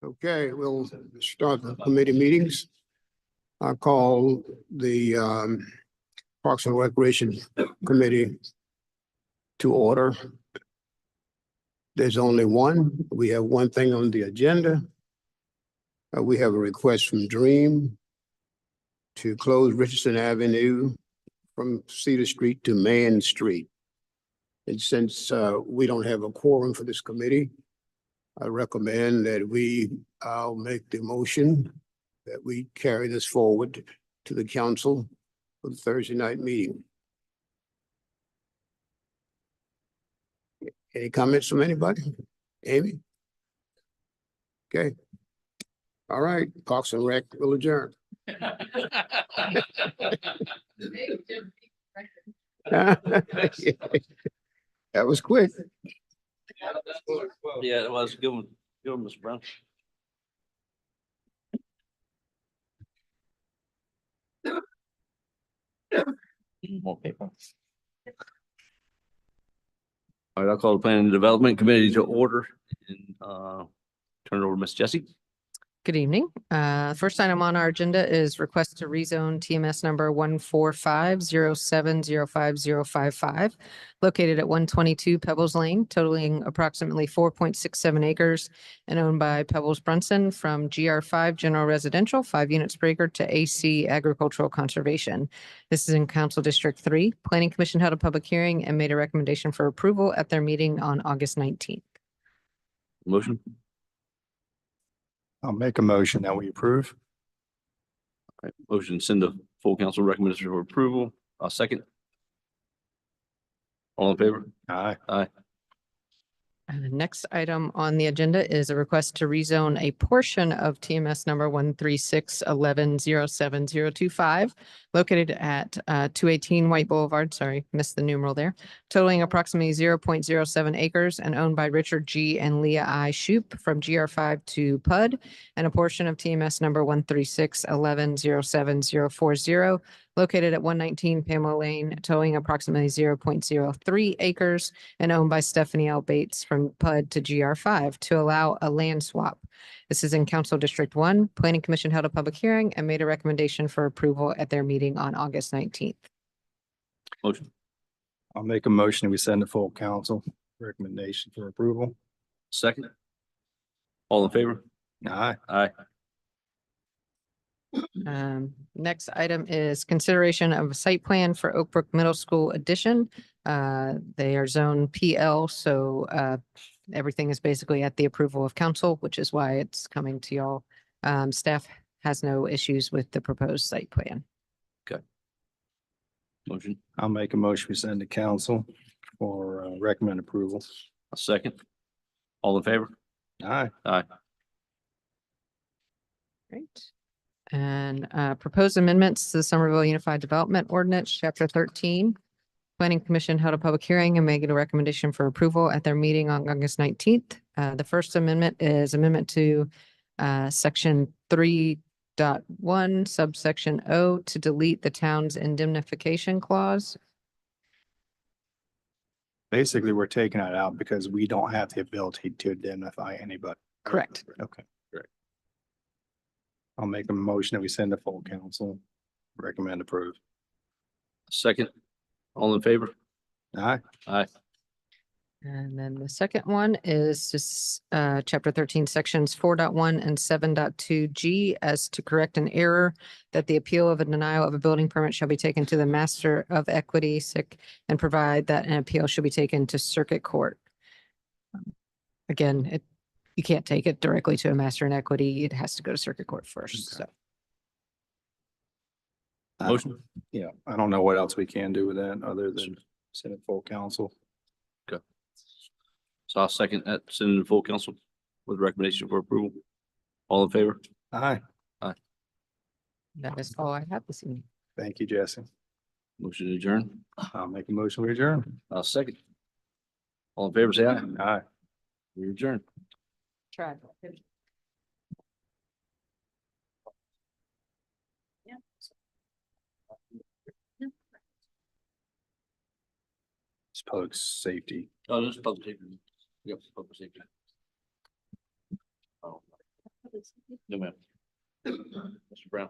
Okay, we'll start the committee meetings. I call the Parks and Recreation Committee to order. There's only one. We have one thing on the agenda. We have a request from Dream to close Richardson Avenue from Cedar Street to Main Street. And since we don't have a quorum for this committee, I recommend that I'll make the motion that we carry this forward to the council for the Thursday night meeting. Any comments from anybody? Amy? Okay. All right, Parks and Rec will adjourn. That was quick. Yeah, it was. Good one, Mr. Brown. More paper. All right, I'll call the Planning and Development Committee to order and turn it over to Miss Jessie. Good evening. First item on our agenda is request to rezone TMS number 14507050555, located at 122 Pebbles Lane, totaling approximately 4.67 acres and owned by Pebbles Brunson from GR5 General Residential, 5 units per acre, to AC Agricultural Conservation. This is in Council District 3. Planning Commission held a public hearing and made a recommendation for approval at their meeting on August 19th. Motion. I'll make a motion that we approve. All right, motion send to full council recommendation for approval. I'll second. All in favor? Aye. Aye. And the next item on the agenda is a request to rezone a portion of TMS number 13611070025, located at 218 White Boulevard, sorry, missed the numeral there, totaling approximately 0.07 acres and owned by Richard G. and Leah I. Shoup from GR5 to PUD, and a portion of TMS number 13611070040, located at 119 Pamela Lane, totaling approximately 0.03 acres and owned by Stephanie L. Bates from PUD to GR5 to allow a land swap. This is in Council District 1. Planning Commission held a public hearing and made a recommendation for approval at their meeting on August 19th. Motion. I'll make a motion that we send to full council recommendation for approval. Second. All in favor? Aye. Aye. Next item is consideration of a site plan for Oak Brook Middle School addition. They are zone PL, so everything is basically at the approval of council, which is why it's coming to y'all. Staff has no issues with the proposed site plan. Motion. I'll make a motion we send to council for recommend approval. A second. All in favor? Aye. Aye. Right. And proposed amendments to the Somerville Unified Development Ordinance, Chapter 13. Planning Commission held a public hearing and made a recommendation for approval at their meeting on August 19th. The first amendment is amendment to Section 3.1, subsection O, to delete the town's indemnification clause. Basically, we're taking it out because we don't have the ability to indemnify anybody. Correct. Okay. Great. I'll make a motion that we send to full council. Recommend approve. Second. All in favor? Aye. Aye. And then the second one is just Chapter 13, Sections 4.1 and 7.2 G, as to correct an error that the appeal of a denial of a building permit shall be taken to the Master of Equity and provide that an appeal should be taken to Circuit Court. Again, you can't take it directly to a Master in Equity. It has to go to Circuit Court first. Okay. So Motion. Yeah, I don't know what else we can do with that other than send it full council. So I'll second that, send it to full council with recommendation for approval. All in favor? Aye. that is all I have this evening. Thank you, Jesse. Motion to adjourn. I'll make a motion we adjourn. I'll second. All in favor, say aye. Aye. We adjourn. Try. It's public safety. Oh, this is public safety. Yep, public safety. Oh. No, ma'am. Mr. Brown.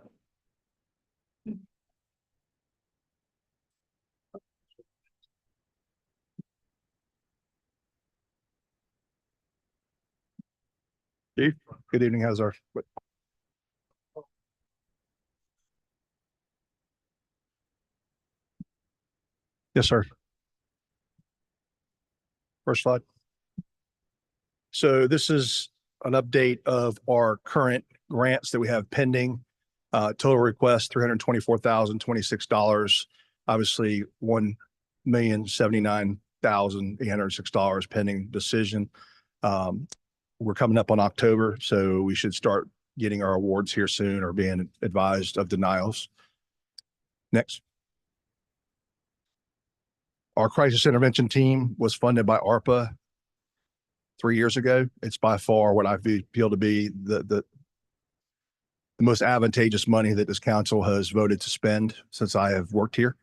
Chief, good evening. How's our? Yes, sir. First slide. So this is an update of our current grants that we have pending. Total request, $324,026. Obviously, $1,079,806 pending decision. We're coming up on October, so we should start getting our awards here soon or being advised of denials. Next. Our crisis intervention team was funded by ARPA 3 years ago. It's by far what I feel to be the most advantageous money that this council has voted to spend since I have worked here.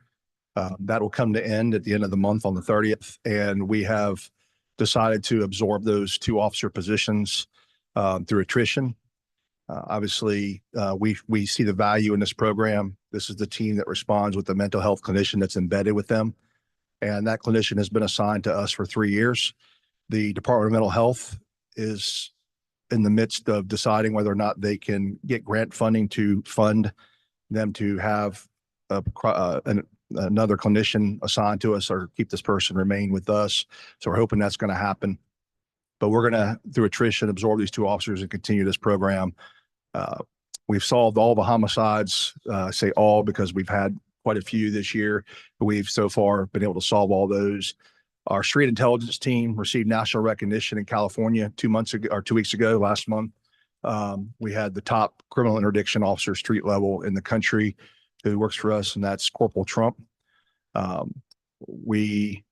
That will come to end at the end of the month on the 30th, and we have decided to absorb those 2 officer positions through attrition. Obviously, we see the value in this program. This is the team that responds with the mental health clinician that's embedded with them. And that clinician has been assigned to us for 3 years. The Department of Mental Health is in the midst of deciding whether or not they can get grant funding to fund them to have another clinician assigned to us or keep this person remain with us. So we're hoping that's going to happen. But we're going to, through attrition, absorb these 2 officers and continue this program. We've solved all the homicides, I say all because we've had quite a few this year, but we've so far been able to solve all those. Our street intelligence team received national recognition in California 2 months ago or 2 weeks ago, last month. We had the top criminal interdiction officer street level in the country who works for us, and that's Corporal Trump. We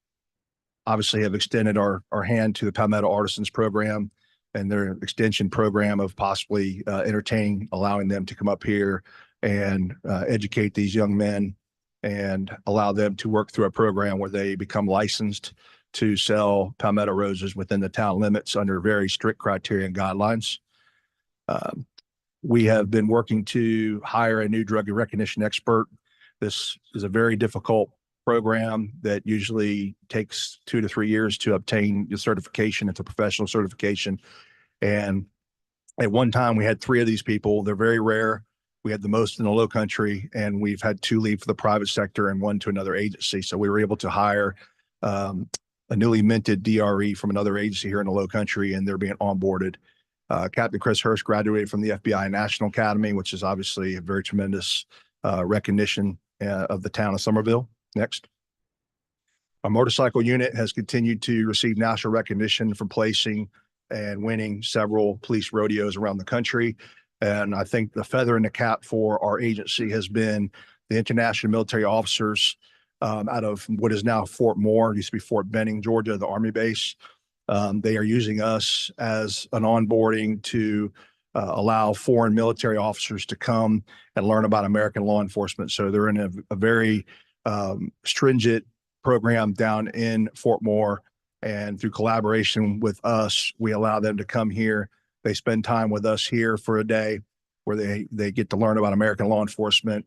obviously have extended our hand to the Palmetto Artisans program and their extension program of possibly entertaining, allowing them to come up here and educate these young men and allow them to work through a program where they become licensed to sell palmetto roses within the town limits under very strict criteria and guidelines. We have been working to hire a new drug recognition expert. This is a very difficult program that usually takes 2 to 3 years to obtain the certification. It's a professional certification. And at one time we had 3 of these people. They're very rare. We had the most in the low country, and we've had 2 leave for the private sector and 1 to another agency. So we were able to hire a newly minted DRE from another agency here in the low country, and they're being onboarded. Captain Chris Hurst graduated from the FBI National Academy, which is obviously a very tremendous recognition of the town of Somerville. Next. Our motorcycle unit has continued to receive national recognition for placing and winning several police rodeos around the country. And I think the feather in the cap for our agency has been the international military officers out of what is now Fort Moore, used to be Fort Benning, Georgia, the Army base. They are using us as an onboarding to allow foreign military officers to come and learn about American law enforcement. So they're in a very stringent program down in Fort Moore. And through collaboration with us, we allow them to come here. They spend time with us here for a day where they get to learn about American law enforcement.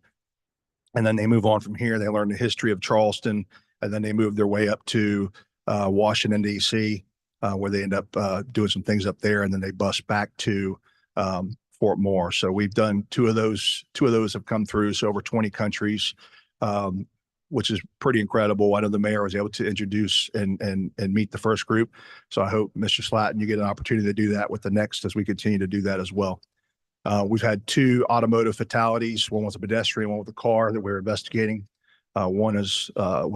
And then they move on from here. They learn the history of Charleston, and then they move their way up to Washington, D.C., where they end up doing some things up there. And then they bus back to Fort Moore. So we've done 2 of those. 2 of those have come through. So over 20 countries, which is pretty incredible. I know the mayor was able to introduce and meet the first group. So I hope, Mr. Slatton, you get an opportunity to do that with the next as we continue to do that as well. We've had 2 automotive fatalities. One was a pedestrian, one with a car that we're investigating. One was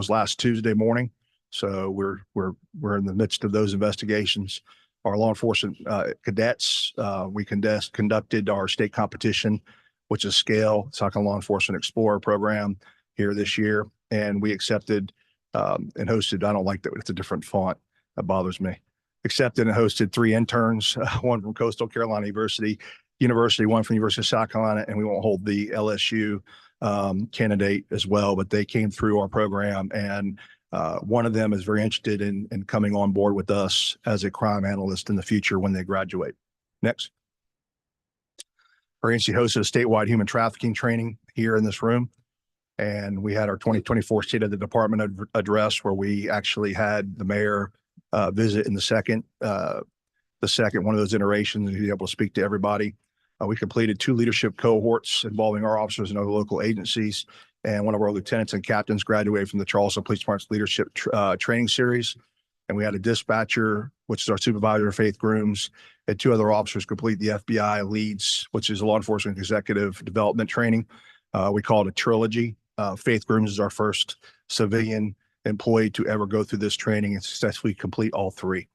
last Tuesday morning. So we're in the midst of those investigations. Our law enforcement cadets, we conducted our state competition, which is SCALE, South Carolina Law Enforcement Explorer program here this year. And we accepted and hosted, I don't like that, it's a different font. That bothers me. Accepted and hosted 3 interns, one from Coastal Carolina University, one from University of South Carolina, and we won't hold the LSU candidate as well, but they came through our program, and one of them is very interested in coming on board with us as a crime analyst in the future when they graduate. Next. Rancy hosted a statewide human trafficking training here in this room. And we had our 2024 State of the Department address where we actually had the mayor visit in the second one of those iterations and be able to speak to everybody. We completed 2 leadership cohorts involving our officers and other local agencies. And one of our lieutenants and captains graduated from the Charleston Police Department's leadership training series. And we had a dispatcher, which is our supervisor, Faith Grooms, and 2 other officers complete the FBI leads, which is law enforcement executive development training. We call it a trilogy. Faith Grooms is our first civilian employee to ever go through this training and successfully complete all 3.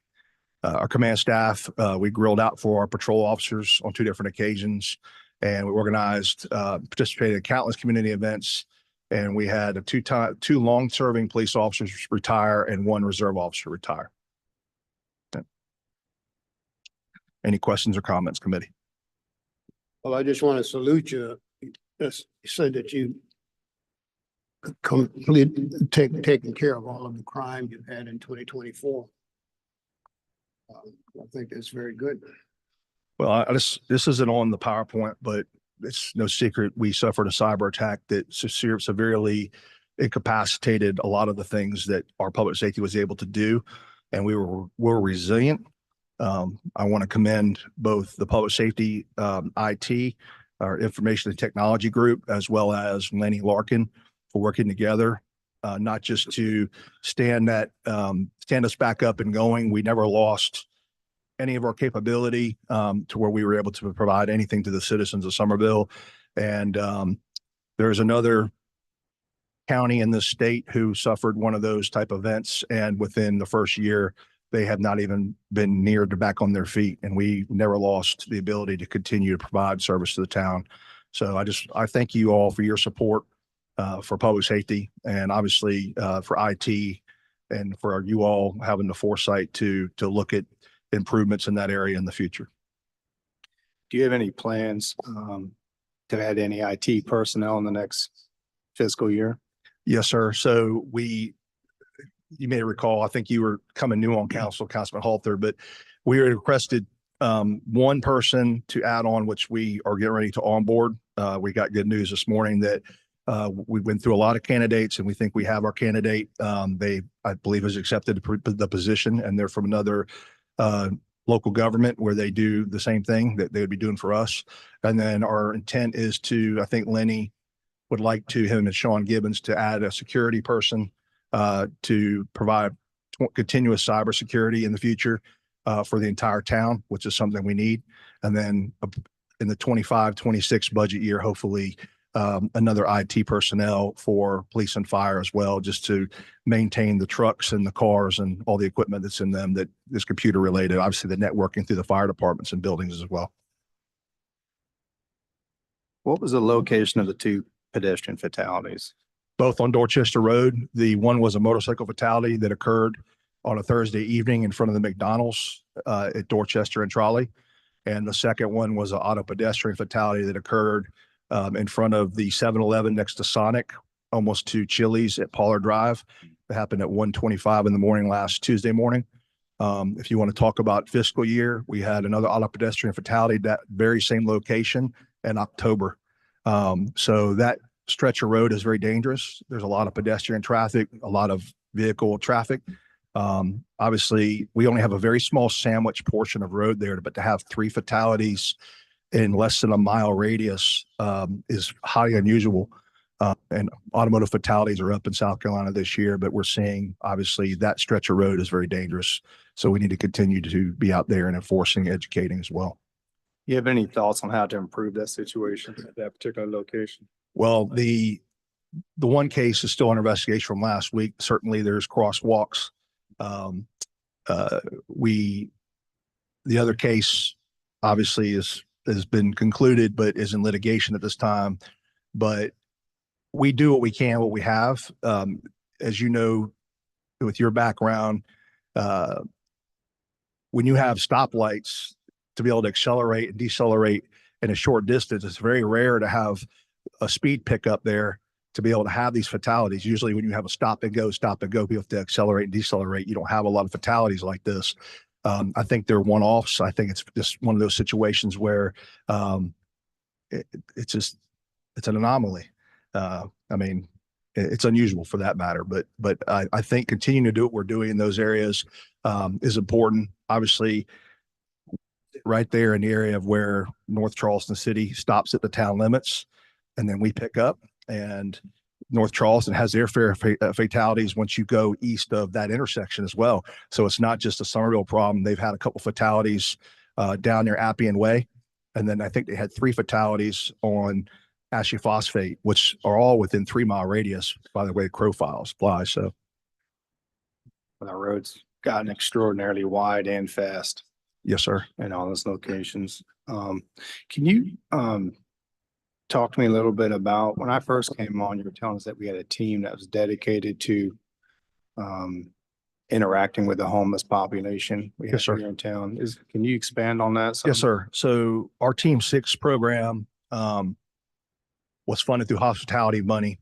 Our command staff, we grilled out for our patrol officers on 2 different occasions, and we organized, participated in countless community events. And we had 2 long-serving police officers retire and 1 reserve officer retire. Okay. Any questions or comments, committee? Well, I just want to salute you. You said that you taken care of all of the crime you've had in 2024. I think that's very good. Well, this isn't on the PowerPoint, but it's no secret we suffered a cyber attack that severely incapacitated a lot of the things that our public safety was able to do, and we're resilient. I want to commend both the public safety, IT, our information and technology group, as well as Lenny Larkin for working together, not just to stand us back up and going. We never lost any of our capability to where we were able to provide anything to the citizens of Somerville. And there's another county in this state who suffered one of those type of events. And within the first year, they have not even been near to back on their feet. And we never lost the ability to continue to provide service to the town. So I thank you all for your support for public safety, and obviously for IT, and for you all having the foresight to look at improvements in that area in the future. Do you have any plans to add any IT personnel in the next fiscal year? Yes, sir. So you may recall, I think you were coming new on council, Councilman Halter, but we requested 1 person to add on, which we are getting ready to onboard. We got good news this morning that we went through a lot of candidates, and we think we have our candidate. I believe, has accepted the position, and they're from another local government where they do the same thing that they would be doing for us. And then our intent is to, I think Lenny would like to, him and Sean Gibbons, to add a security person to provide continuous cybersecurity in the future for the entire town, which is something we need. And then in the 25-26 budget year, hopefully another IT personnel for police and fire as well, just to maintain the trucks and the cars and all the equipment that's in them that is computer related. Obviously the networking through the fire departments and buildings as well. What was the location of the 2 pedestrian fatalities? Both on Dorchester Road. The one was a motorcycle fatality that occurred on a Thursday evening in front of the McDonald's at Dorchester and Trolley. And the second one was an auto pedestrian fatality that occurred in front of the 7-Eleven next to Sonic, almost to Chili's at Pollard Drive. It happened at 1:25 in the morning last Tuesday morning. If you want to talk about fiscal year, we had another auto pedestrian fatality, that very same location in October. So that stretch of road is very dangerous. There's a lot of pedestrian traffic, a lot of vehicle traffic. Obviously, we only have a very small sandwich portion of road there, but to have 3 fatalities in less than a mile radius is highly unusual. And automotive fatalities are up in South Carolina this year, but we're seeing obviously that stretch of road is very dangerous. So we need to continue to be out there and enforcing, educating as well. You have any thoughts on how to improve that situation at that particular location? Well, the one case is still under investigation from last week. Certainly there's crosswalks. The other case obviously has been concluded, but is in litigation at this time. But we do what we can, what we have. As you know, with your background, when you have stoplights to be able to accelerate and decelerate in a short distance, it's very rare to have a speed pickup there to be able to have these fatalities. Usually when you have a stop and go, people have to accelerate and decelerate. You don't have a lot of fatalities like this. I think they're one-offs. I think it's just one of those situations where it's just, it's an anomaly. I mean, it's unusual for that matter, but I think continuing to do what we're doing in those areas is important. Obviously, right there in the area of where North Charleston City stops at the town limits, and then we pick up, and North Charleston has their fair fatalities once you go east of that intersection as well. So it's not just a Somerville problem. They've had a couple fatalities down near Appian Way. And then I think they had 3 fatalities on Ashley Phosphate, which are all within 3-mile radius by the way crow files fly. So Our roads gotten extraordinarily wide and fast yes, sir. in all those locations. Can you talk to me a little bit about when I first came on, you were telling us that we had a team that was dedicated to interacting with the homeless population we have Yes, sir. here in town. Can you expand on that? some? Yes, sir. So our Team 6 program was funded through hospitality money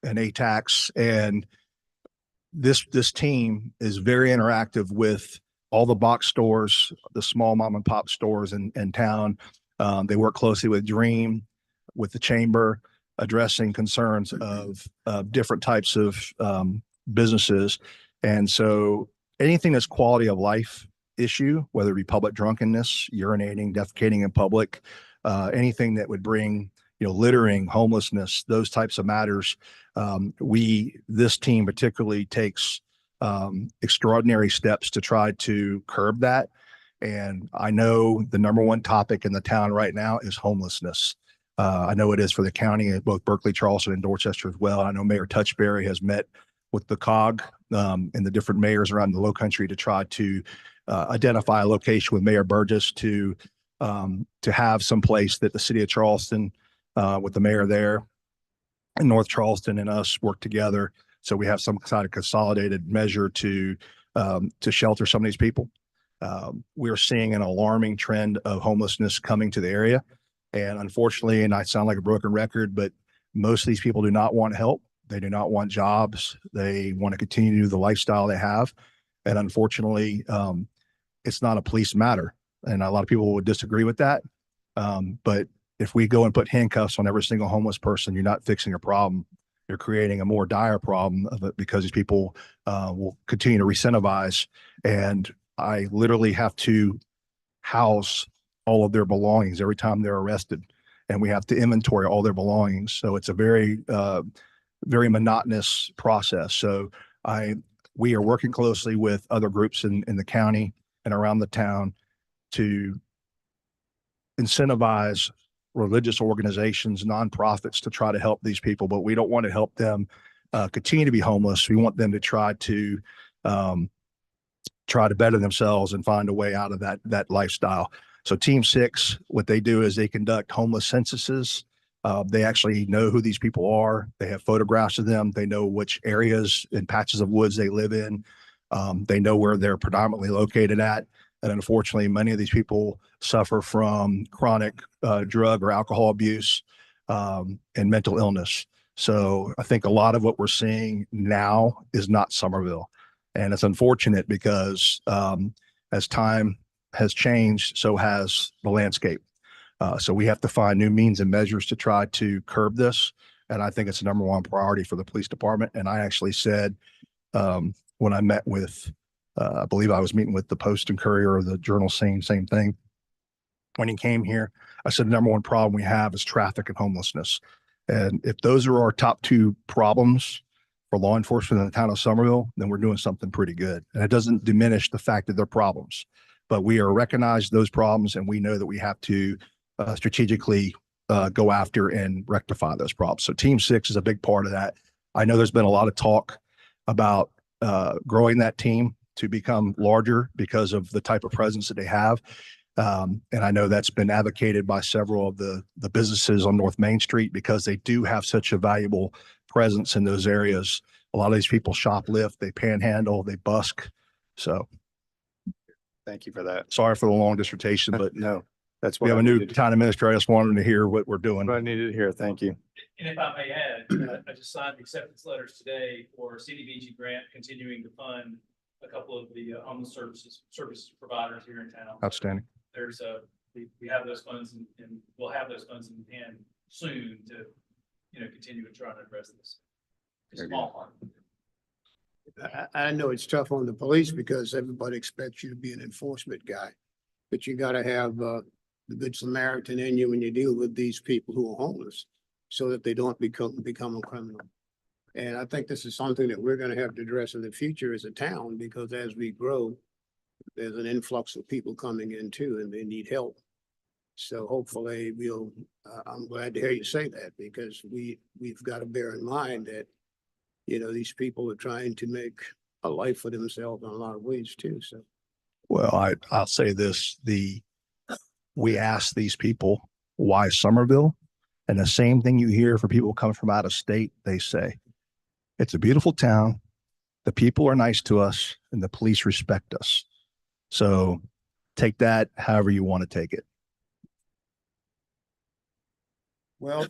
and ATAX. And this team is very interactive with all the box stores, the small mom and pop stores in town. They work closely with Dream, with the chamber, addressing concerns of different types of businesses. And so anything that's quality of life issue, whether it be public drunkenness, urinating, defecating in public, anything that would bring, littering, homelessness, those types of matters. This team particularly takes extraordinary steps to try to curb that. And I know the number one topic in the town right now is homelessness. I know it is for the county at both Berkeley, Charleston, and Dorchester as well. I know Mayor Touchberry has met with the COG and the different mayors around the Lowcountry to try to identify a location with Mayor Burgess to have some place that the city of Charleston with the mayor there and North Charleston and us work together. So we have some kind of consolidated measure to shelter some of these people. We're seeing an alarming trend of homelessness coming to the area. And unfortunately, and I sound like a broken record, but most of these people do not want help. They do not want jobs. They want to continue to do the lifestyle they have. And unfortunately, it's not a police matter. And a lot of people would disagree with that. But if we go and put handcuffs on every single homeless person, you're not fixing a problem. You're creating a more dire problem of it because these people will continue to re-incentivize. And I literally have to house all of their belongings every time they're arrested. And we have to inventory all their belongings. So it's a very, very monotonous process. So we are working closely with other groups in the county and around the town to incentivize religious organizations, nonprofits to try to help these people, but we don't want to help them continue to be homeless. We want them to try to better themselves and find a way out of that lifestyle. So Team 6, what they do is they conduct homeless censuses. They actually know who these people are. They have photographs of them. They know which areas and patches of woods they live in. They know where they're predominantly located at. And unfortunately, many of these people suffer from chronic drug or alcohol abuse and mental illness. So I think a lot of what we're seeing now is not Somerville. And it's unfortunate because as time has changed, so has the landscape. So we have to find new means and measures to try to curb this. And I think it's the number one priority for the police department. And I actually said when I met with, I believe I was meeting with the Post and Courier or the Journal, same thing. When he came here, I said, the number one problem we have is traffic and homelessness. And if those are our top 2 problems for law enforcement in the town of Somerville, then we're doing something pretty good. And it doesn't diminish the fact that they're problems, but we are recognized those problems. And we know that we have to strategically go after and rectify those problems. So Team 6 is a big part of that. I know there's been a lot of talk about growing that team to become larger because of the type of presence that they have. And I know that's been advocated by several of the businesses on North Main Street because they do have such a valuable presence in those areas. A lot of these people shoplift, they panhandle, they busk. So Thank you for that. sorry for the long dissertation, but No, that's we what have I a new needed. town administrator. I just wanted to hear what we're doing. What I needed to hear. Thank you. And if I may add, I just signed acceptance letters today for CDBG grant continuing to fund a couple of the homeless services providers here in town. Outstanding. There's we have those funds and we'll have those funds in hand soon to, continue to try to address this. It's a small part. I know it's tough on the police because everybody expects you to be an enforcement guy. But you gotta have, the good Samaritan in you when you deal with these people who are homeless so that they don't become a criminal. And I think this is something that we're gonna have to address in the future as a town, because as we grow, there's an influx of people coming in too, and they need help. So hopefully I'm glad to hear you say that, because we've got to bear in mind that, these people are trying to make a life for themselves in a lot of ways too, so. Well, I'll say this, we asked these people, why Somerville? And the same thing you hear for people coming from out of state, they say, it's a beautiful town. The people are nice to us and the police respect us. So take that however you want to take it. Well,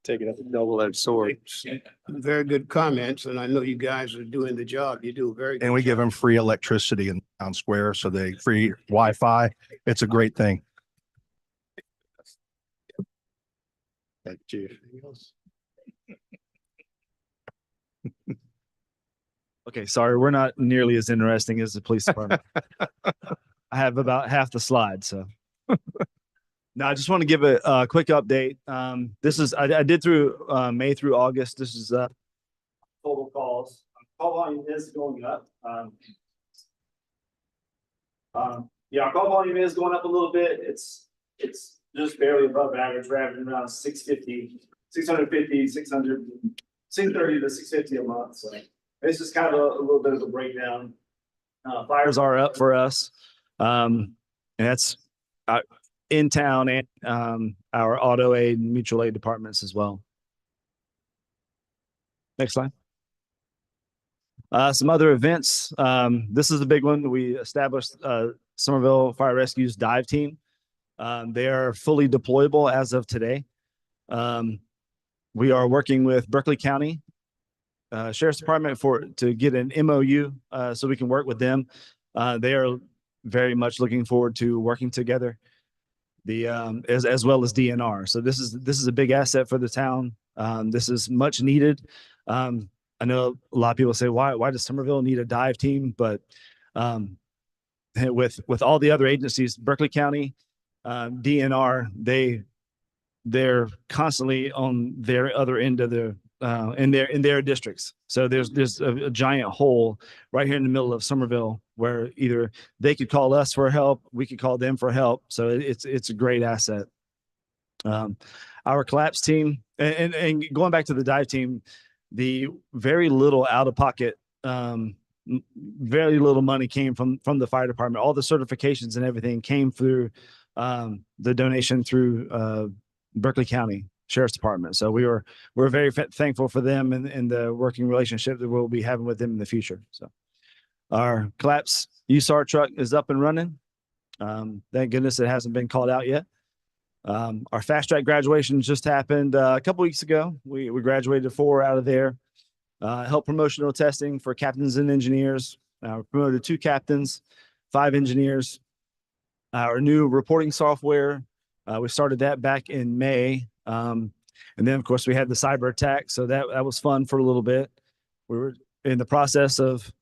Take it as a double-edged sword. very good comments, and I know you guys are doing the job. You do a very. And we give them free electricity in town square, so they free Wi-Fi. It's a great thing. Thank you. Anything else? Okay, sorry, we're not nearly as interesting as the police department. I have about half the slide, so. No, I just want to give a quick update. This is, I did through May through August. This is total calls. Call volume is going up. Yeah, our call volume is going up a little bit. It's just barely above average. We're averaging around 630 to 650 a month. So it's just kind of a little bit of a breakdown. Fires are up for us. And that's in town and our auto aid and mutual aid departments as well. Next slide. Some other events. This is a big one. We established Somerville Fire Rescue's dive team. They are fully deployable as of today. We are working with Berkeley County Sheriff's Department to get an MOU so we can work with them. They are very much looking forward to working together. As well as DNR. So this is a big asset for the town. This is much needed. I know a lot of people say, why does Somerville need a dive team? But with all the other agencies, Berkeley County, DNR, they're constantly on their other end of the in their districts. So there's a giant hole right here in the middle of Somerville where either they could call us for help, we could call them for help. So it's a great asset. Our collapse team and going back to the dive team, the very little out of pocket, very little money came from the fire department. All the certifications and everything came through the donation through Berkeley County Sheriff's Department. So we're very thankful for them and the working relationship that we'll be having with them in the future. So our collapse USAR truck is up and running. Thank goodness it hasn't been called out yet. Our fast track graduation just happened a couple weeks ago. We graduated 4 out of there. Help promotional testing for captains and engineers. We promoted 2 captains, 5 engineers. Our new reporting software, we started that back in May. And then of course we had the cyber attack. So that was fun for a little bit. We were in the process of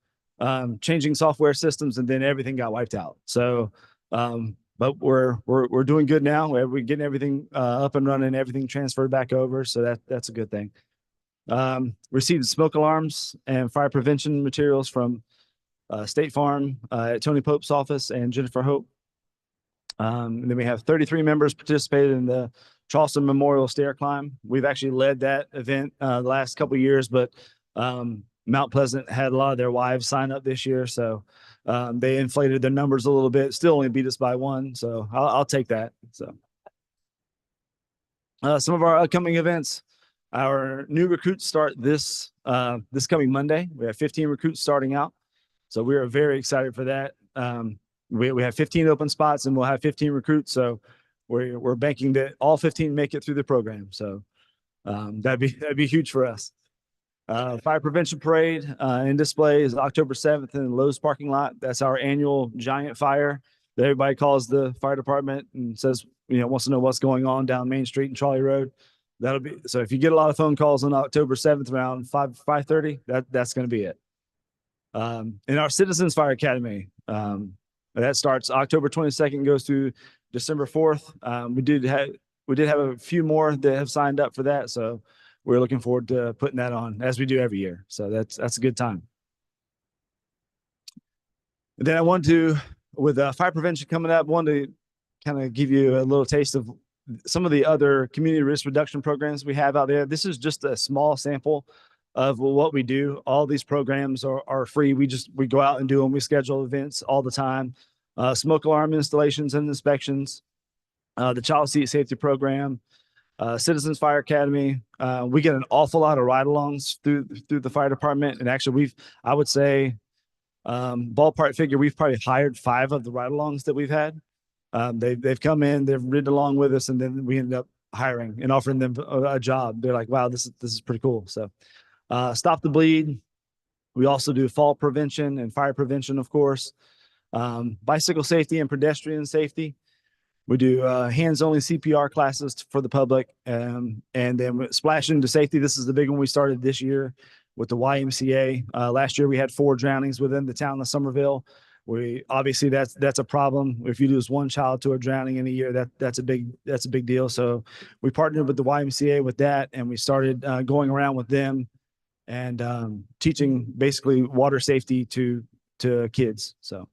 changing software systems and then everything got wiped out. So, but we're doing good now. We're getting everything up and running, everything transferred back over. So that's a good thing. Received smoke alarms and fire prevention materials from State Farm at Tony Pope's office and Jennifer Hope. And then we have 33 members participated in the Charleston Memorial Stair Climb. We've actually led that event the last couple of years, but Mount Pleasant had a lot of their wives sign up this year. So they inflated their numbers a little bit, still only beat us by 1. So I'll take that. So some of our upcoming events, our new recruits start this coming Monday. We have 15 recruits starting out. So we are very excited for that. We have 15 open spots and we'll have 15 recruits. So we're banking that all 15 make it through the program. So that'd be huge for us. Fire prevention parade and display is October 7th in the Lowe's parking lot. That's our annual giant fire. everybody calls the fire department and says, wants to know what's going on down Main Street and Charlie Road. That'll be, so if you get a lot of phone calls on October 7th around 5:30, that's going to be it. In our Citizens Fire Academy, that starts October 22nd, goes through December 4th. We did have a few more that have signed up for that. So we're looking forward to putting that on as we do every year. So that's a good time. And then I want to, with fire prevention coming up, wanted to kind of give you a little taste of some of the other community risk reduction programs we have out there. This is just a small sample of what we do. All these programs are free. We go out and do them. We schedule events all the time. Smoke alarm installations and inspections, the child seat safety program, Citizens Fire Academy. We get an awful lot of ride-alongs through the fire department. And actually I would say, ballpark figure, we've probably hired 5 of the ride-alongs that we've had. They've come in, they've ridden along with us, and then we ended up hiring and offering them a job. They're like, wow, this is pretty cool. So, Stop the Bleed. We also do fall prevention and fire prevention, of course. Bicycle safety and pedestrian safety. We do hands-only CPR classes for the public, and then Splash Into Safety. This is the big one we started this year with the YMCA. Last year we had 4 drownings within the town of Somerville. We obviously that's a problem. If you lose one child to a drowning in a year, that's a big deal. So we partnered with the YMCA with that, and we started going around with them and teaching basically water safety to kids. So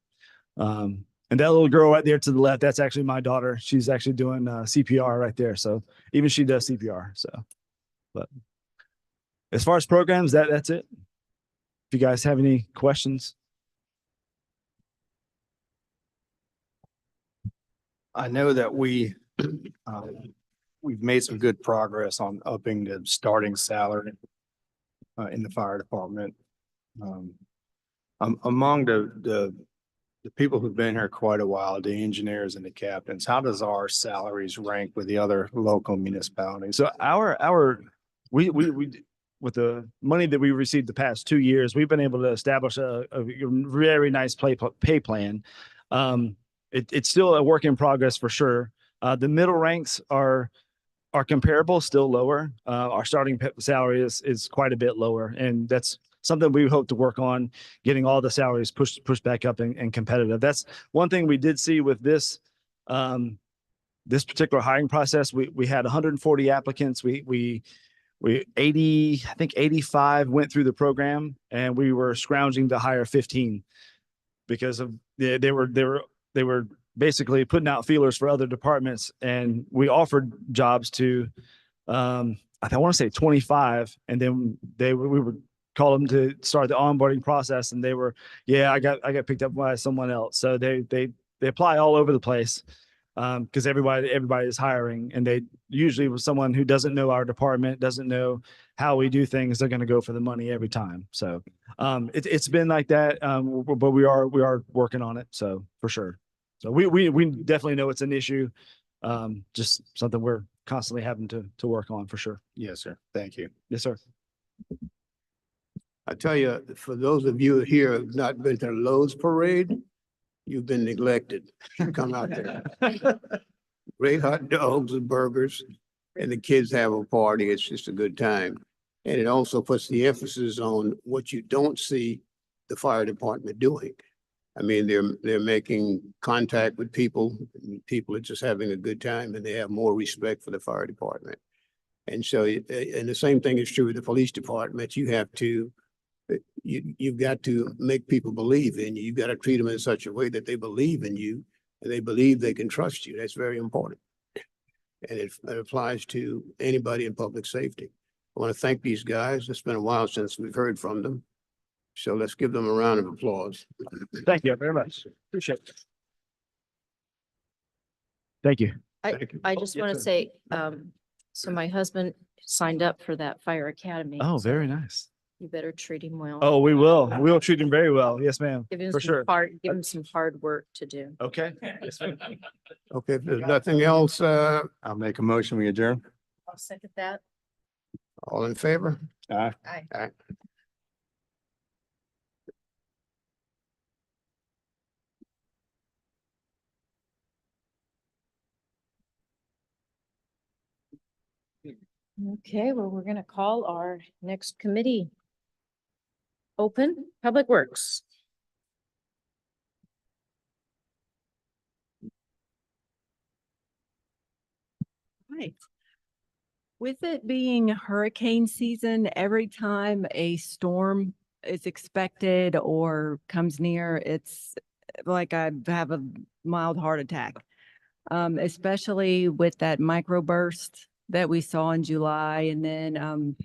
and that little girl right there to the left, that's actually my daughter. She's actually doing CPR right there. So even she does CPR. So, but as far as programs, that's it. If you guys have any questions. I know that we've made some good progress on upping the starting salary in the fire department. Among the people who've been here quite a while, the engineers and the captains, how does our salaries rank with the other local municipalities? So we with the money that we received the past 2 years, we've been able to establish a very nice pay plan. It's still a work in progress for sure. The middle ranks are comparable, still lower. Our starting salary is quite a bit lower, and that's something we hope to work on, getting all the salaries pushed back up and competitive. That's one thing we did see with this this particular hiring process. We had 140 applicants. We 85 went through the program, and we were scrounging to hire 15 because of they were basically putting out feelers for other departments, and we offered jobs to I want to say 25, and then we were called them to start the onboarding process, and they were, I got picked up by someone else. So they apply all over the place because everybody is hiring, and they usually with someone who doesn't know our department, doesn't know how we do things, they're going to go for the money every time. So it's been like that, but we are working on it. So for sure. So we definitely know it's an issue, just something we're constantly having to work on for sure. Yes, sir. Thank you. Yes, sir. I tell you, for those of you here who have not been to the Lowe's parade, you've been neglected. Come out there. Great hot dogs and burgers, and the kids have a party. It's just a good time. And it also puts the emphasis on what you don't see the fire department doing. I mean, they're making contact with people. People are just having a good time, and they have more respect for the fire department. And so, and the same thing is true with the police department. You've got to make people believe in you. You've got to treat them in such a way that they believe in you and they believe they can trust you. That's very important. And it applies to anybody in public safety. I want to thank these guys. It's been a while since we've heard from them. So let's give them a round of applause. Thank you very much. Appreciate it. Thank you. Thank you. I just yes, want to sir. say, so my husband signed up for that fire academy. Oh, so very nice. You better treat him well. Oh, we will. We will treat him very well. Yes, ma'am. Give him for some sure. give him some hard work to do. Okay. Yes, ma'am. Okay, if there's nothing else, I'll make a motion. We adjourn. I'll second that. all in favor? Aye. Aye. Okay, well, we're gonna call our next committee. Open Public Works. Right. With it being hurricane season, every time a storm is expected or comes near, it's like I have a mild heart attack. Especially with that microburst that we saw in July and then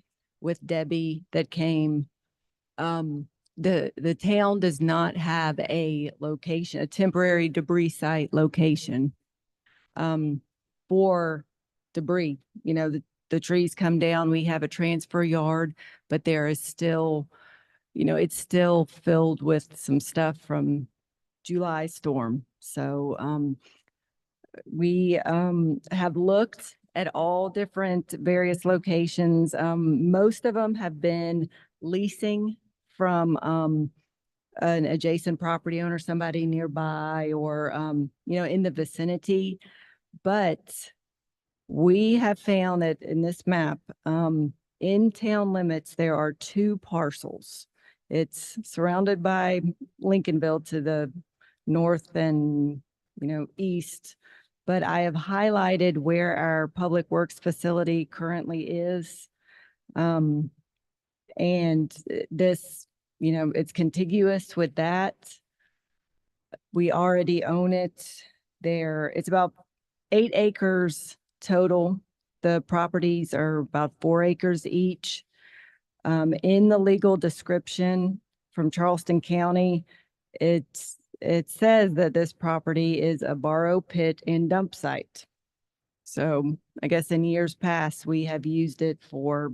with Debbie that came. The town does not have a location, a temporary debris site location for debris. You know, the trees come down, we have a transfer yard, but there is still, you know, it's still filled with some stuff from July storm. So we have looked at all different various locations. Most of them have been leasing from an adjacent property owner, somebody nearby or you know, in the vicinity. But we have found that in this map, in town limits, there are 2 parcels. It's surrounded by Lincolnville to the north and, you know, east. But I have highlighted where our public works facility currently is. And this, you know, it's contiguous with that. We already own it there. It's about 8 acres total. The properties are about 4 acres each. In the legal description from Charleston County, it says that this property is a borrow pit and dump site. So I guess in years past, we have used it for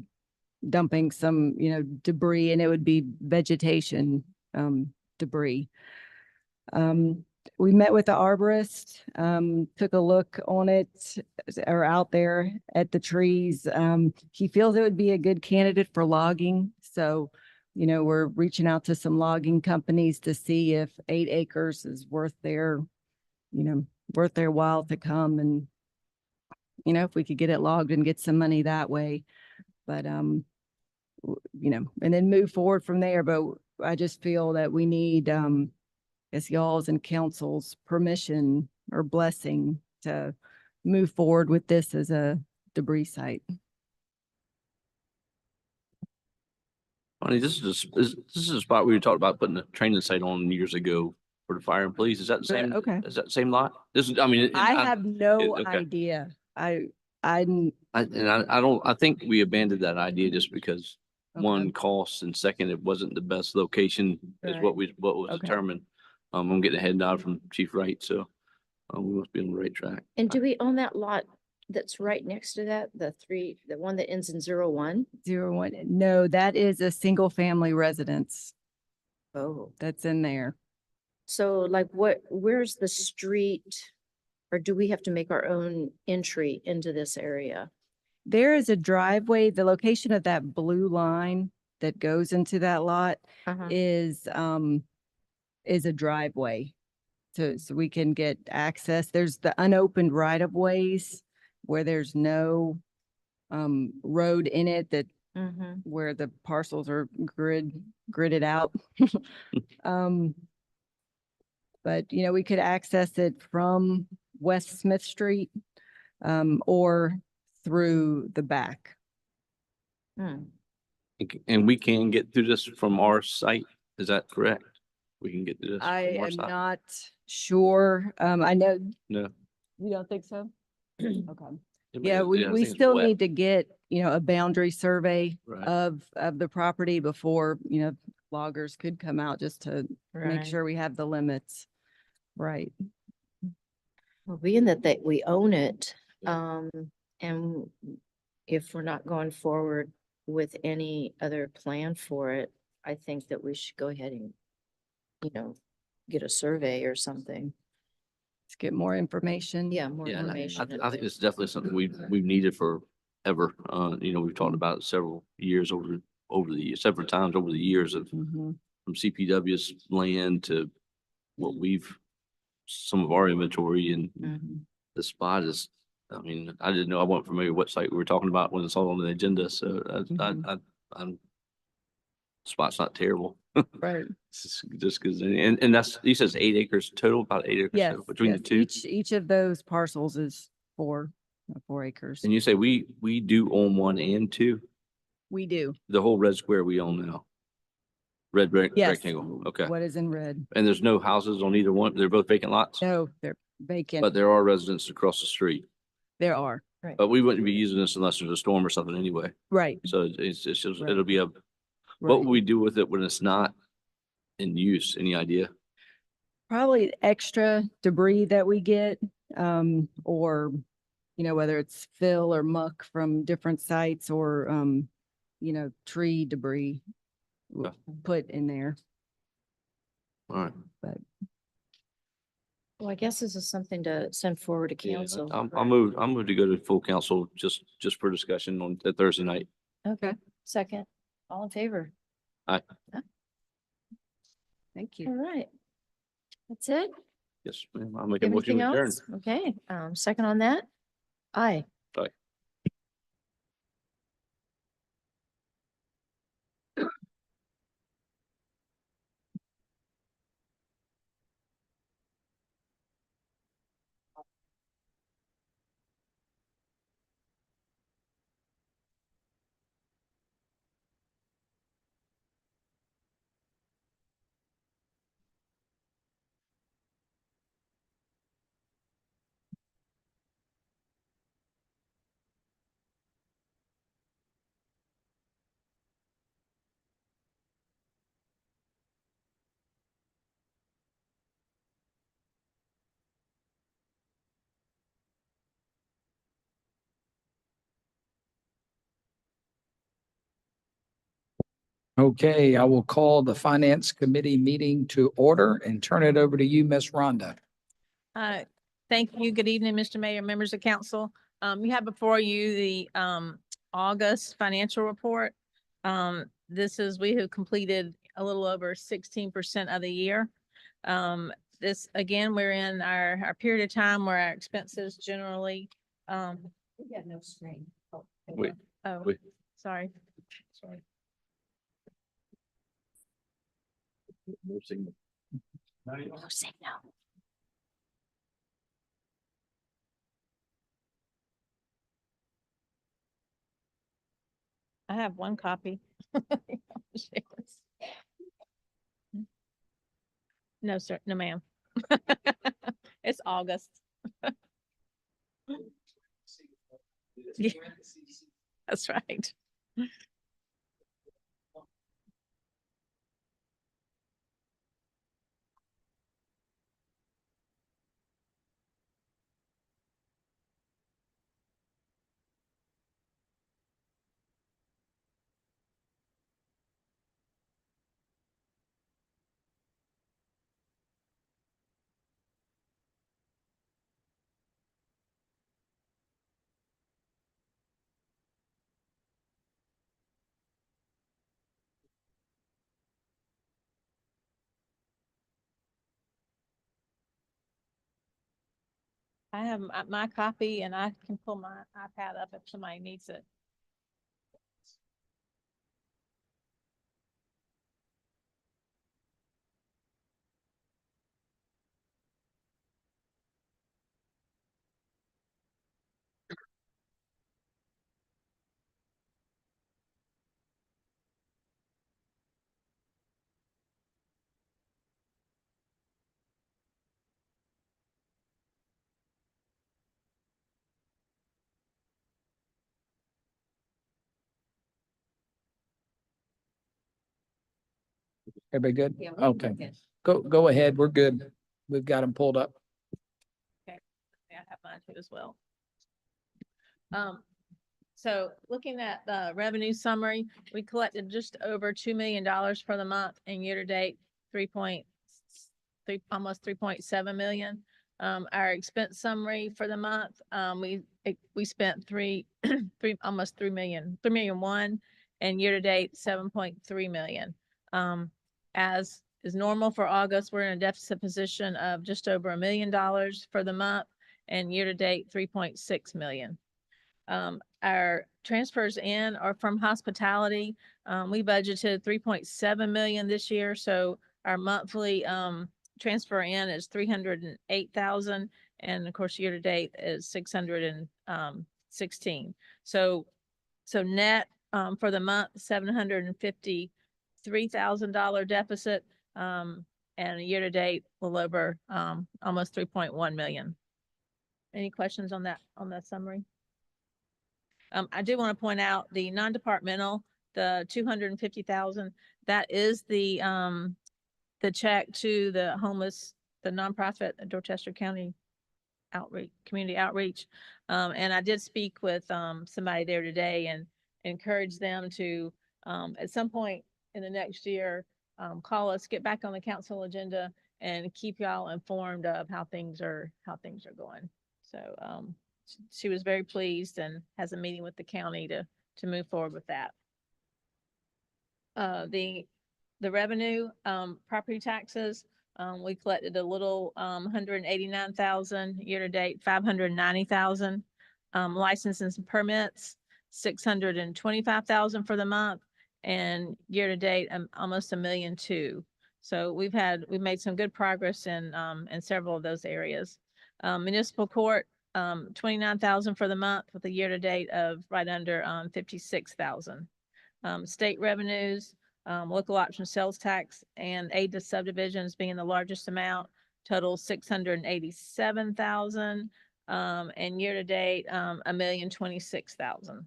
dumping some, you know, debris, and it would be vegetation debris. We met with the arborist, took a look on it or out there at the trees. He feels it would be a good candidate for logging. So, you know, we're reaching out to some logging companies to see if 8 acres is worth their, you know, worth their while to come and, you know, if we could get it logged and get some money that way. But, you know, and then move forward from there. But I just feel that we need, as y'all's and council's permission or blessing to move forward with this as a debris site. Bonnie, this is a spot where you talked about putting a training site on years ago for the fire and police. Is that the same? Okay. Is that the same lot? This is, I mean. I have no okay. idea. I think we abandoned that idea just because Okay. one, cost, and second, it wasn't the best location is what was Okay. determined. I'm getting a head nod from Chief Wright, so we must be on the right track. And do we own that lot that's right next to that? The one that ends in 01? 01. No, that is a single family residence Oh, that's in there. so like where's the street? Or do we have to make our own entry into this area? There is a driveway. The location of that blue line that goes into that lot Uh-huh. is a driveway. So we can get access. There's the unopened right of ways where there's no road in it that Mm-hmm. where the parcels are gridded out. But you know, we could access it from West Smith Street or through the back. Hmm. And we can get through this from our site. Is that correct? We can get through this. I from our am site? not sure. I know. No. You don't think so? Okay. It Yeah, may- I we think it's still wet. need to get, you know, a boundary survey Right. of the property before, you know, loggers could come out just to make Right. sure we have the limits. Right. Well, being that we own it, and if we're not going forward with any other plan for it, I think that we should go ahead and, you know, get a survey or something. Let's get more information. Yeah, more Yeah, and information. I think it's definitely something we've needed forever. You know, we've talked about it several years over several times over the years of Mhm. from CPW's land to what some of our inventory, and Mhm. the spot is I mean, I didn't know, I wasn't familiar what site we were talking about when it's all on the agenda, so I'm spot's not terrible. Right. Just because, and that's, you said it's 8 acres total, about 8 acres Yes. total between the yes. two. Each of those parcels is 4 acres. And you say we do own 1 and 2, We do. the whole red square we own now? Yes. Rectangle, okay. What is in red? And there's no houses on either one, they're both vacant lots? No, they're vacant. But there are residents across the street, There are. but we wouldn't be using this unless there's a storm or something anyway. Right. So it's just, Right. it'll be a, what right. would we do with it when it's not in use? Any idea? Probably extra debris that we get, or, whether it's fill or muck from different sites or, tree debris Okay. put in there. All right. Well, I guess this is something to send forward to Yeah, council. I'll move to go to full council just for discussion on that Thursday night. Okay, second, all in favor? Thank All you. right. That's it? Yes, ma'am. I'll make a motion Everything to adjourn. else? Okay, second on that? Aye. Okay, I will call the Finance Committee meeting to order and turn it over to you, Miss Rhonda. Thank you. Good evening, Mr. Mayor, members of council. You have before you the August financial report. We have completed a little over 16% of the year. This, again, we're in our period of time where our expenses generally, We got no screen. Wait, oh, wait. sorry. No signal. No signal. I have one copy. No, sir. No, ma'am. It's August. Yeah. That's right. I have my copy and I can pull my iPad up if somebody needs it. Everybody good? Yeah. Okay, go ahead. We're good. We've got them pulled up. Yeah, I have mine too as well. So looking at the revenue summary, we collected just over $2 million for the month and year to date, almost 3.7 million. Our expense summary for the month, we spent almost 3 million, 3,000,001, and year to date, 7.3 million. As is normal for August, we're in a deficit position of just over $1 million for the month and year-to-date 3.6 million. Our transfers in are from hospitality. We budgeted 3.7 million this year, so our monthly transfer in is 308,000, and of course, year-to-date is 616. So net for the month, $753,000 deficit, and year-to-date a little over almost 3.1 million. Any questions on that summary? I do want to point out the non-departmental, the 250,000, that is the check to the homeless, the nonprofit Dorchester County Outreach, Community Outreach. And I did speak with somebody there today and encourage them to at some point in the next year call us, get back on the council agenda, and keep y'all informed of how things are going. So she was very pleased and has a meeting with the county to move forward with that. The revenue, property taxes, we collected a little 189,000, year-to-date 590,000. Licenses and permits, 625,000 for the month, and year-to-date almost $1.2 million. So we've made some good progress in several of those areas. Municipal court, 29,000 for the month, with a year-to-date of right under 56,000. State revenues, local option sales tax and aid to subdivisions being the largest amount, total 687,000, and year-to-date $1,026,000.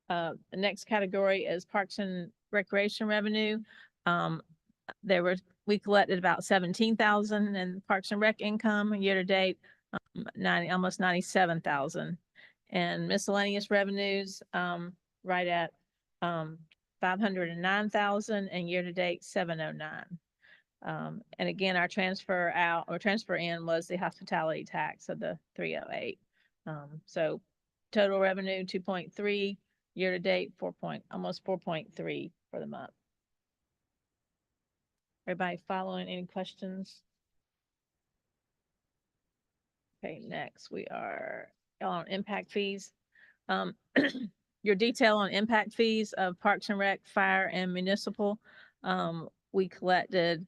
The next category is Parks and Recreation revenue. We collected about 17,000 in Parks and Rec income, year-to-date almost 97,000. And miscellaneous revenues, right at 509,000, and year-to-date 709. And again, our transfer in was the hospitality tax of the 308. So total revenue 2.3, year-to-date almost 4.3 for the month. Everybody following? Any questions? Okay, next we are on impact fees. Your detail on impact fees of Parks and Rec, Fire, and Municipal. We collected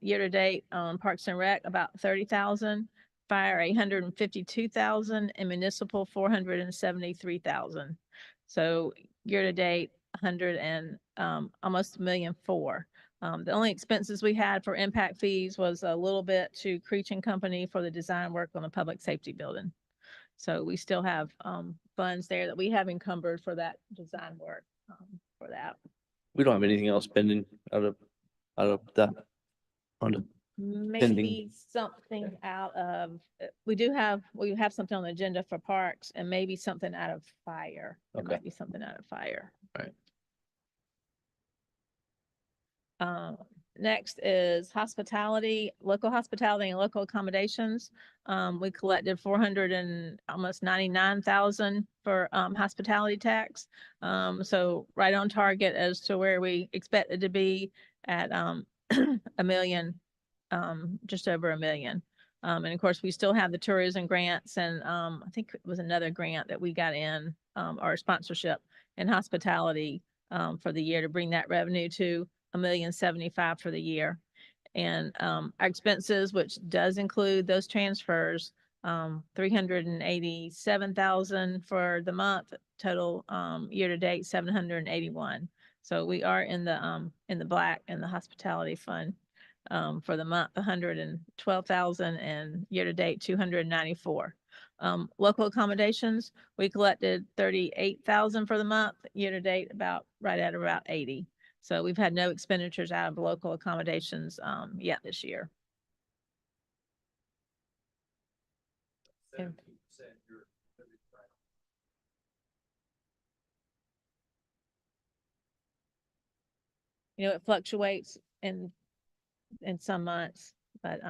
year-to-date on Parks and Rec about 30,000, Fire 852,000, and Municipal 473,000. So year-to-date 100 and almost $1.4 million. The only expenses we had for impact fees was a little bit to Creech and Company for the design work on the public safety building. So we still have funds there that we have encumbered for that design work for that. We don't have anything else pending out of that. Maybe something out of, we have something on the agenda for parks, and maybe something out of fire. There Okay. might be something out of fire. Right. Next is hospitality, local hospitality and local accommodations. We collected 400 and almost 99,000 for hospitality tax. So right on target as to where we expected to be at $1 million, just over $1 million. And of course, we still have the tourism grants, and I think it was another grant that we got in, our sponsorship in hospitality for the year to bring that revenue to $1,075,000 for the year. And our expenses, which does include those transfers, 387,000 for the month, total year-to-date 781. So we are in the black in the hospitality fund for the month, 112,000, and year-to-date 294. Local accommodations, we collected 38,000 for the month, year-to-date right at about 80. So we've had no expenditures out of local accommodations yet this year. Okay. It fluctuates in some months, but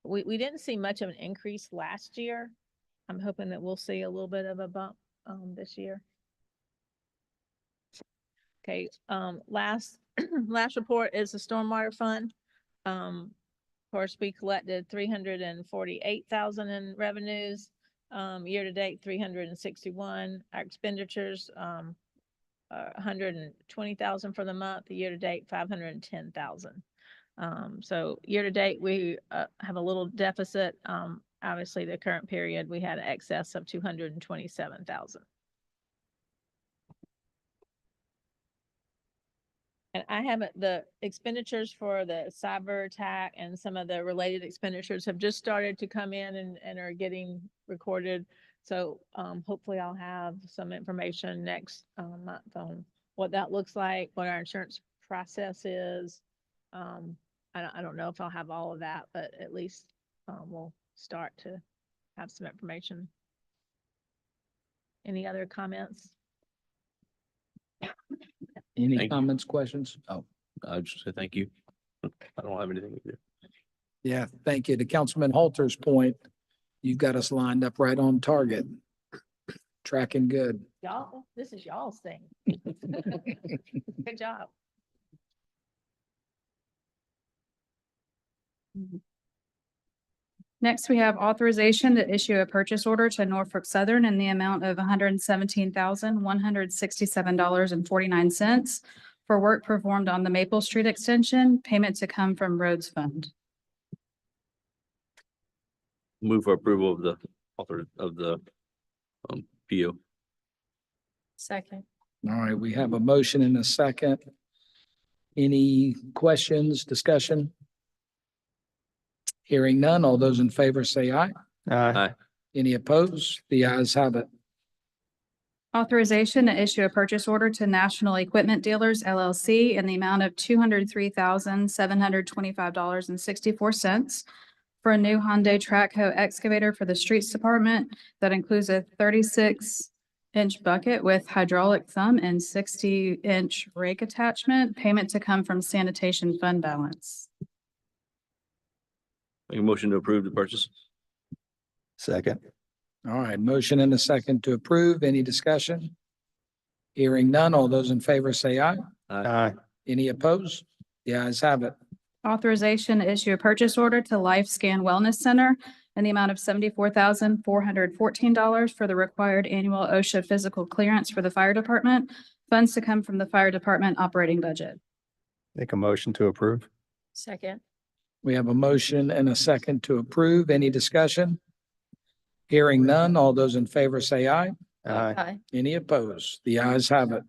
we didn't see much of an increase last year. I'm hoping that we'll see a little bit of a bump this year. Okay, last report is the stormwater fund. Of course, we collected 348,000 in revenues. Year to date, 361. Our expenditures, 120,000 for the month. The year to date, 510,000. So year to date, we have a little deficit. Obviously, the current period, we had an excess of 227,000. And I haven't, the expenditures for the cyber attack and some of the related expenditures have just started to come in and are getting recorded. So hopefully I'll have some information next month on what that looks like, what our insurance process is. I don't know if I'll have all of that, but at least we'll start to have some information. Any other comments? Any Thank you. comments, questions? Oh, I just say thank you. I don't have anything either. yeah, thank you. To Councilman Halter's point, you've got us lined up right on target. Tracking good. Y'all, this is y'all's thing. Good job. Next, we have authorization to issue a purchase order to Norfolk Southern in the amount of $117,167.49 for work performed on the Maple Street extension, payment to come from Roads Fund. Move for approval of the author of the PO. Second. All right, we have a motion and a second. Any questions, discussion? Hearing none, all those in favor say aye. Aye. Any opposed? The ayes have it. Authorization to issue a purchase order to National Equipment Dealers LLC in the amount of $203,725.64 for a new Hyundai Trackhoe excavator for the Streets Department that includes a 36-inch bucket with hydraulic thumb and 60-inch rake attachment, payment to come from sanitation fund balance. Make a motion to approve the purchase. Second. All right, motion and a second to approve. Any discussion? Hearing none, all those in favor say aye. Aye. Any opposed? The ayes have it. Authorization to issue a purchase order to LifeScan Wellness Center in the amount of $74,414 for the required annual OSHA physical clearance for the fire department. Funds to come from the fire department operating budget. Make a motion to approve. Second. We have a motion and a second to approve. Any discussion? Hearing none, all those in favor say aye. Aye. Any opposed? The ayes have it.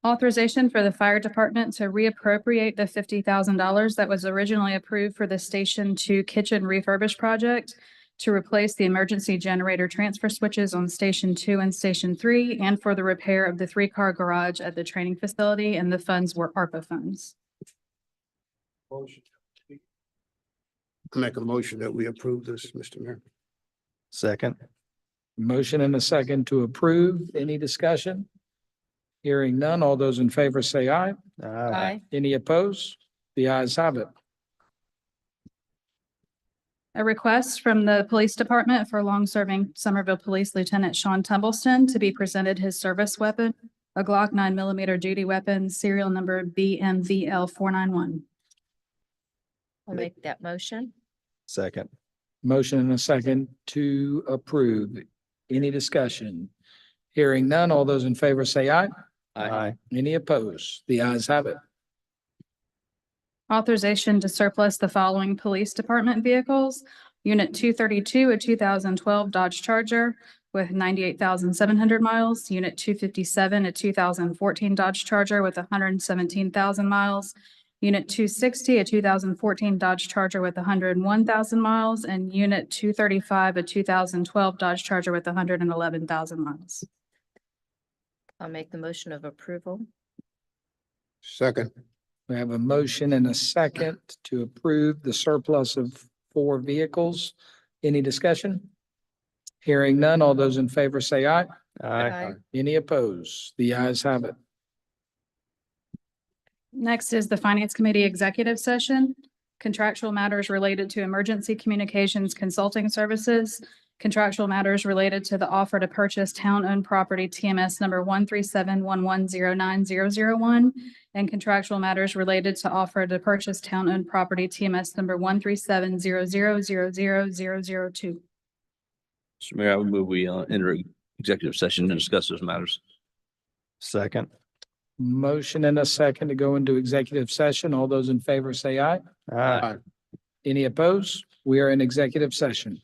Authorization for the fire department to reappropriate the $50,000 that was originally approved for the Station 2 kitchen refurbish project to replace the emergency generator transfer switches on Station 2 and Station 3 and for the repair of the 3-car garage at the training facility, and the funds were ARPA funds. Make a motion that we approve this, Mr. Mayor. Second. Motion and a second to approve. Any discussion? Hearing none, all those in favor say aye. Aye. Any opposed? The ayes have it. A request from the police department for long-serving Somerville Police Lieutenant Sean Tumbleston to be presented his service weapon, a Glock 9mm duty weapon, serial number BMVL 491. I'll make that motion. Second. Motion and a second to approve. Any discussion? Hearing none, all those in favor say aye. Aye. Any opposed? The ayes have it. Authorization to surplus the following police department vehicles. Unit 232, a 2012 Dodge Charger with 98,700 miles. Unit 257, a 2014 Dodge Charger with 117,000 miles. Unit 260, a 2014 Dodge Charger with 101,000 miles. And Unit 235, a 2012 Dodge Charger with 111,000 miles. I'll make the motion of approval. Second. We have a motion and a second to approve the surplus of 4 vehicles. Any discussion? Hearing none, all those in favor say aye. Aye. Any opposed? The ayes have it. Next is the Finance Committee Executive Session. Contractual matters related to emergency communications consulting services. Contractual matters related to the offer to purchase town-owned property TMS number 13711090001, and contractual matters related to offer to purchase town-owned property TMS number 13700000002. Mr. Mayor, I would move we enter executive session to discuss those matters. Second. Motion and a second to go into executive session. All those in favor say aye. Aye. Any opposed? We are in executive session.